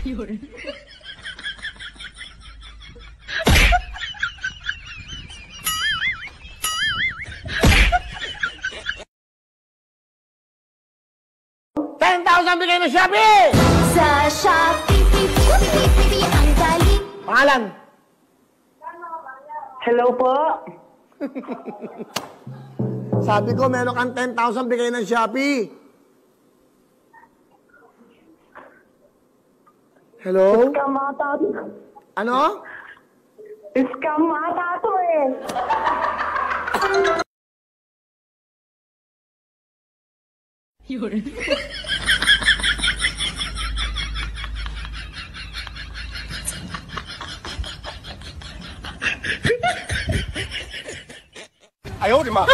Yun. Bigay ng Shopee! Sa Shopee, ang galing. Pangalan? Hello po. Sabi ko, meron kang 10,000 bigay ng Shopee. Hello? Scam ata to. Ano? Scam ata to eh. Yun. Ayaw, di ma.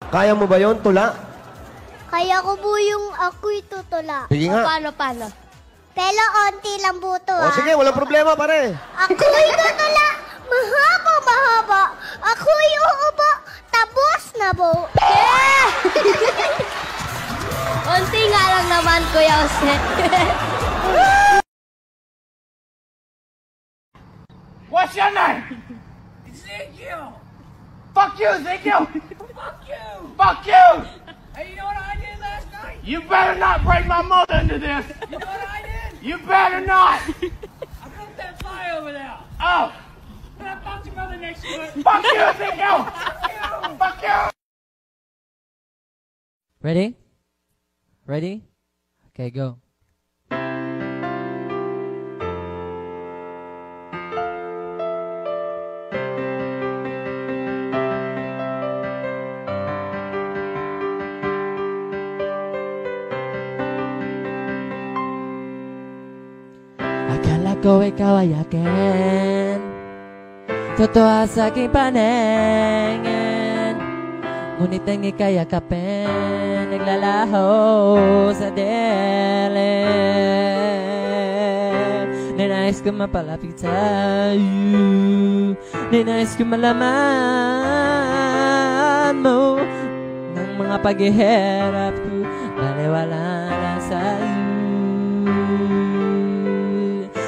Kaya mo ba yon tula? Kaya ko po yung ako'y tutula. Sige nga. Paano? Pero onti lang buto O sige, walang problema pare. Ako'y tutula, mahaba. Ako'y uubo, tapos na po. Yeah! Onti nga lang naman, Kuya Jose. What's your name? Ezekiel. Fuck you, Ezekiel. Fuck you. Fuck you. Hey, you know what I did last night? You better not break my mother into this. You know what I did? You better not. I broke that fly over there. Oh. And I fucked your mother next to it. Fuck you, Ezekiel. Fuck you. Fuck you. Ready? Ready? Okay, go. Akala ko ikaw ay akin, totoo sa aking paningin, ngunit ang ika'y yakapin, naglalaho sa dilim. Ninais ko mapalapit sa'yo, ninais ko malaman mo ng mga paghihirap ko, baliwala lang sa'yo.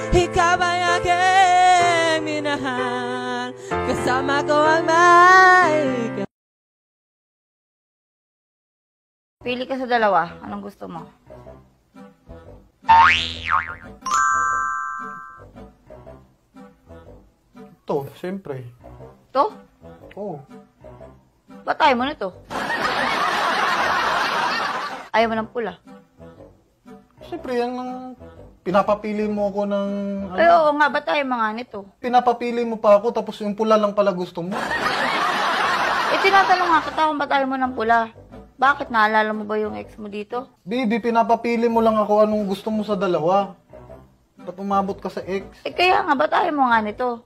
Ikaw ay aking minahal, kasama ko ang may... Pili ka sa dalawa. Anong gusto mo? Ito, siyempre. To? Oo. Ba't ayaw mo na to? Ayaw mo ng pula? Siyempre, yan ang pinapapili mo ako ng... Ay, oo nga. Ba't ayaw mga nito? Pinapapili mo pa ako, tapos yung pula lang pala gusto mo. Eh, tinatanong nga kita kung ba't ayaw mo ng pula. Bakit? Naalala mo ba yung ex mo dito? Baby, pinapapili mo lang ako anong gusto mo sa dalawa. Ba't umabot ka sa ex? Eh, kaya nga. Ba't ayaw mo nga nito?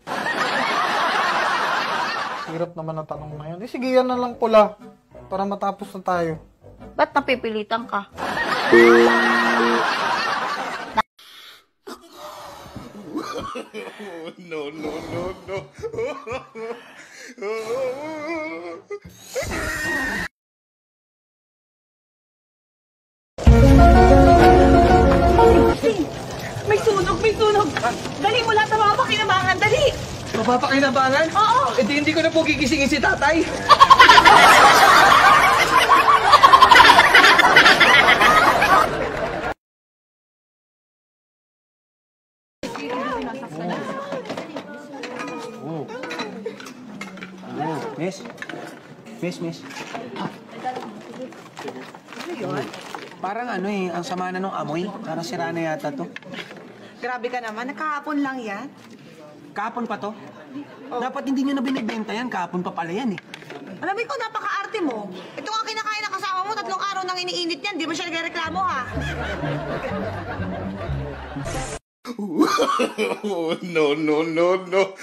Hirap naman na tanong na yan. Eh, sige, yan na lang pula. Para matapos na tayo. Ba't napipilitan ka? No. May sunog! Dali mo lahat ng mga pakinabangan, dali! Mapapakinabangan? Oo! Eh di hindi ko na po gigisingin si tatay. Miss. Parang ano eh, ang sama na nung amoy. Parang sira na yata to. Grabe ka naman, nakahapon lang yan. Kahapon pa to? Dapat hindi nyo na binibenta yan. Kahapon pa pala yan eh. Alam mo, ikaw napaka-arte mo. Ito nga kinakain ng kasama mo, 3 araw nang iniinit yan. Di ba siya nagreklamo, ha? No, no, no, no.